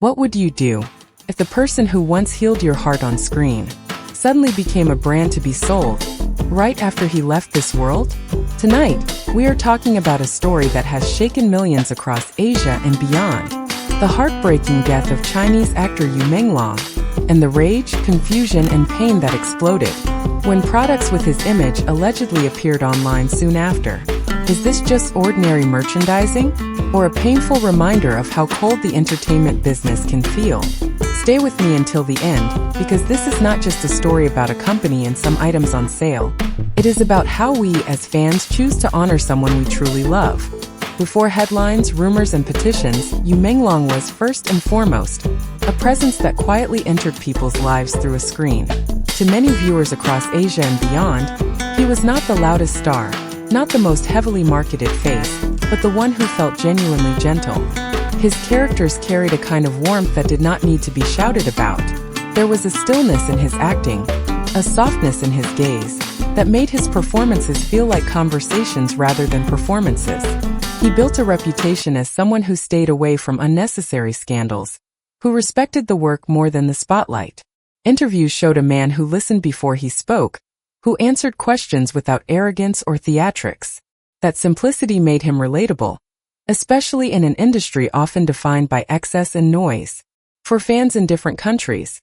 What would you do if the person who once healed your heart on screen suddenly became a brand to be sold right after he left this world? Tonight, we are talking about a story that has shaken millions across Asia and beyond. The heartbreaking death of Chinese actor Menglong, and the rage, confusion, and pain that exploded when products with his image allegedly appeared online soon after. Is this just ordinary merchandising, or a painful reminder of how cold the entertainment business can feel? Stay with me until the end, because this is not just a story about a company and some items on sale. It is about how we, as fans, choose to honor someone we truly love. Before headlines, rumors, and petitions, Menglong was, first and foremost, a presence that quietly entered people's lives through a screen. To many viewers across Asia and beyond, he was not the loudest star, not the most heavily marketed face, but the one who felt genuinely gentle. His characters carried a kind of warmth that did not need to be shouted about. There was a stillness in his acting, a softness in his gaze, that made his performances feel like conversations rather than performances. He built a reputation as someone who stayed away from unnecessary scandals, who respected the work more than the spotlight. Interviews showed a man who listened before he spoke, who answered questions without arrogance or theatrics. That simplicity made him relatable, especially in an industry often defined by excess and noise. For fans in different countries,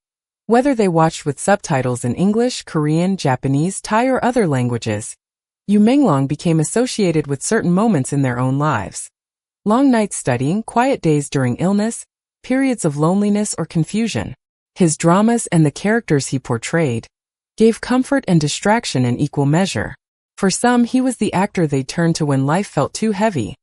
whether they watched with subtitles in English, Korean, Japanese, Thai, or other languages, Menglong became associated with certain moments in their own lives. Long nights studying, quiet days during illness, periods of loneliness or confusion. His dramas and the characters he portrayed gave comfort and distraction in equal measure. For some, he was the actor they turned to when life felt too heavy.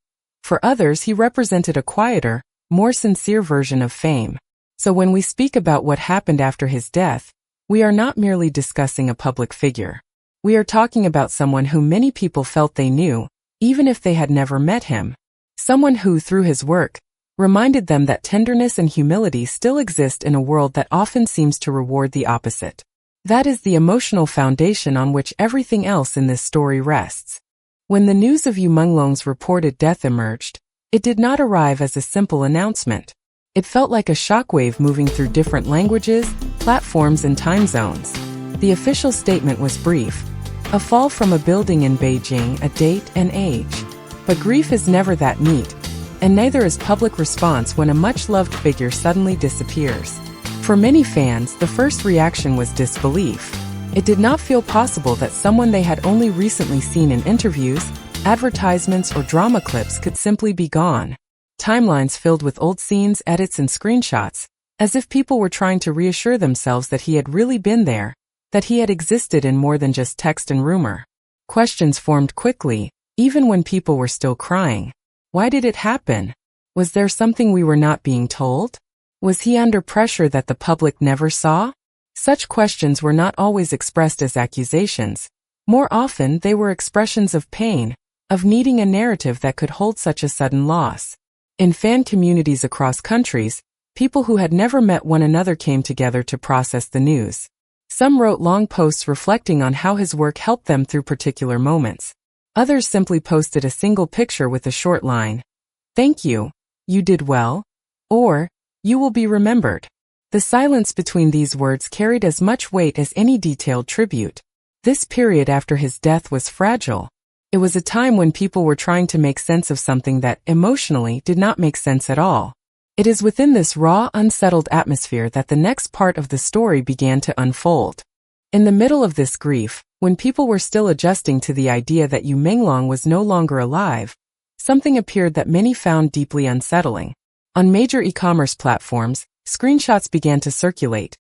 For others, he represented a quieter, more sincere version of fame. So when we speak about what happened after his death, we are not merely discussing a public figure. We are talking about someone who many people felt they knew, even if they had never met him. Someone who, through his work, reminded them that tenderness and humility still exist in a world that often seems to reward the opposite. That is the emotional foundation on which everything else in this story rests. When the news of Menglong's reported death emerged, it did not arrive as a simple announcement. It felt like a shockwave moving through different languages, platforms, and time zones. The official statement was brief: a fall from a building in Beijing, a date and age. But grief is never that neat, and neither is public response when a much-loved figure suddenly disappears. For many fans, the first reaction was disbelief. It did not feel possible that someone they had only recently seen in interviews, advertisements, or drama clips could simply be gone. Timelines filled with old scenes, edits, and screenshots, as if people were trying to reassure themselves that he had really been there, that he had existed in more than just text and rumor. Questions formed quickly, even when people were still crying. Why did it happen? Was there something we were not being told? Was he under pressure that the public never saw? Such questions were not always expressed as accusations. More often, they were expressions of pain, of needing a narrative that could hold such a sudden loss. In fan communities across countries, people who had never met one another came together to process the news. Some wrote long posts reflecting on how his work helped them through particular moments. Others simply posted a single picture with a short line: "Thank you, you did well," or "You will be remembered." The silence between these words carried as much weight as any detailed tribute. This period after his death was fragile. It was a time when people were trying to make sense of something that, emotionally, did not make sense at all. It is within this raw, unsettled atmosphere that the next part of the story began to unfold. In the middle of this grief, when people were still adjusting to the idea that Menglong was no longer alive, something appeared that many found deeply unsettling. On major e-commerce platforms, screenshots began to circulate.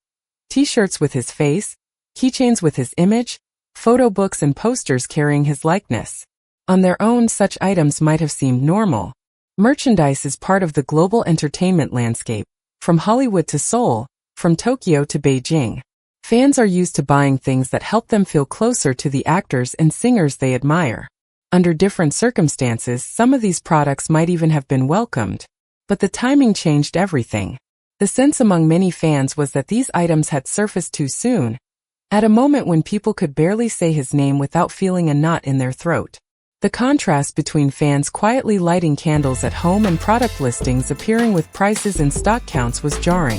T-shirts with his face, keychains with his image, photo books and posters carrying his likeness. On their own, such items might have seemed normal. Merchandise is part of the global entertainment landscape, from Hollywood to Seoul, from Tokyo to Beijing. Fans are used to buying things that help them feel closer to the actors and singers they admire. Under different circumstances, some of these products might even have been welcomed. But the timing changed everything. The sense among many fans was that these items had surfaced too soon, at a moment when people could barely say his name without feeling a knot in their throat. The contrast between fans quietly lighting candles at home and product listings appearing with prices and stock counts was jarring.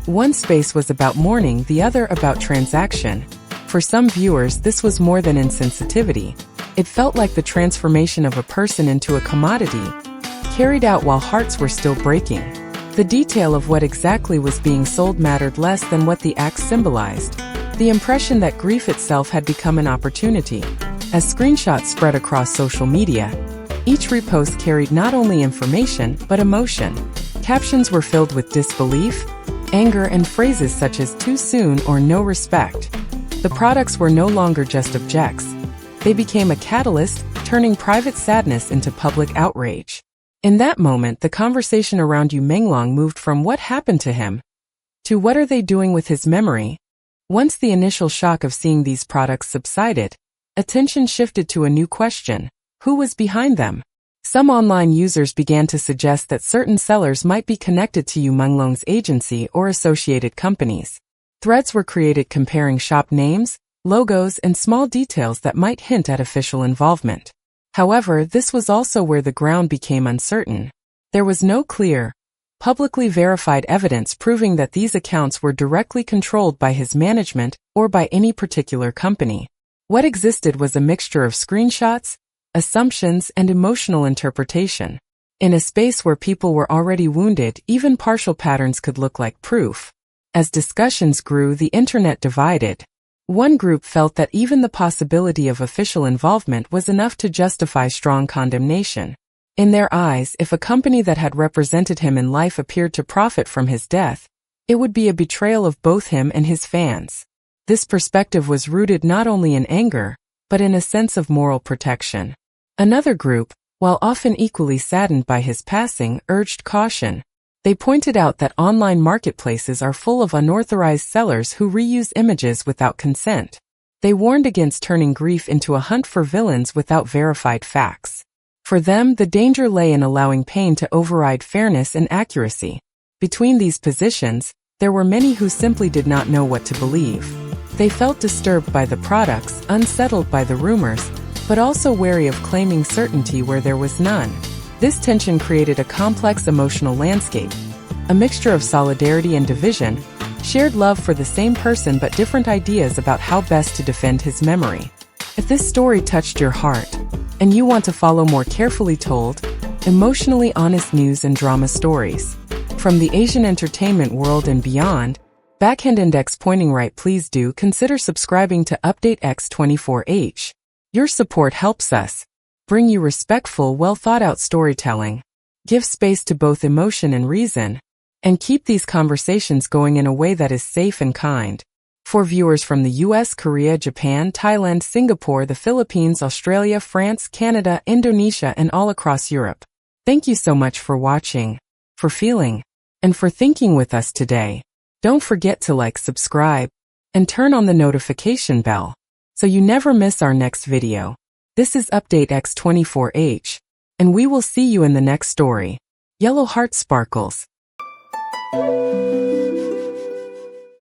One space was about mourning, the other about transaction. For some viewers, this was more than insensitivity. It felt like the transformation of a person into a commodity, carried out while hearts were still breaking. The detail of what exactly was being sold mattered less than what the act symbolized. The impression that grief itself had become an opportunity. As screenshots spread across social media, each repost carried not only information but emotion. Captions were filled with disbelief, anger, and phrases such as "too soon" or "no respect." The products were no longer just objects. They became a catalyst, turning private sadness into public outrage. In that moment, the conversation around Menglong moved from "what happened to him" to "what are they doing with his memory?" Once the initial shock of seeing these products subsided, attention shifted to a new question: who was behind them? Some online users began to suggest that certain sellers might be connected to Menglong's agency or associated companies. Threads were created comparing shop names, logos, and small details that might hint at official involvement. However, this was also where the ground became uncertain. There was no clear, publicly verified evidence proving that these accounts were directly controlled by his management or by any particular company. What existed was a mixture of screenshots, assumptions, and emotional interpretation. In a space where people were already wounded, even partial patterns could look like proof. As discussions grew, the internet divided. One group felt that even the possibility of official involvement was enough to justify strong condemnation. In their eyes, if a company that had represented him in life appeared to profit from his death, it would be a betrayal of both him and his fans. This perspective was rooted not only in anger, but in a sense of moral protection. Another group, while often equally saddened by his passing, urged caution. They pointed out that online marketplaces are full of unauthorized sellers who reuse images without consent. They warned against turning grief into a hunt for villains without verified facts. For them, the danger lay in allowing pain to override fairness and accuracy. Between these positions, there were many who simply did not know what to believe. They felt disturbed by the products, unsettled by the rumors, but also wary of claiming certainty where there was none. This tension created a complex emotional landscape, a mixture of solidarity and division, shared love for the same person but different ideas about how best to defend his memory. If this story touched your heart, and you want to follow more carefully told, emotionally honest news and drama stories from the Asian entertainment world and beyond, backhand index pointing right, please do consider subscribing to Update X24H. Your support helps us bring you respectful, well-thought-out storytelling, give space to both emotion and reason, and keep these conversations going in a way that is safe and kind. For viewers from the US, Korea, Japan, Thailand, Singapore, the Philippines, Australia, France, Canada, Indonesia, and all across Europe, thank you so much for watching, for feeling, and for thinking with us today. Don't forget to like, subscribe, and turn on the notification bell so you never miss our next video. This is Update X24H, and we will see you in the next story. Yellow Heart Sparkles.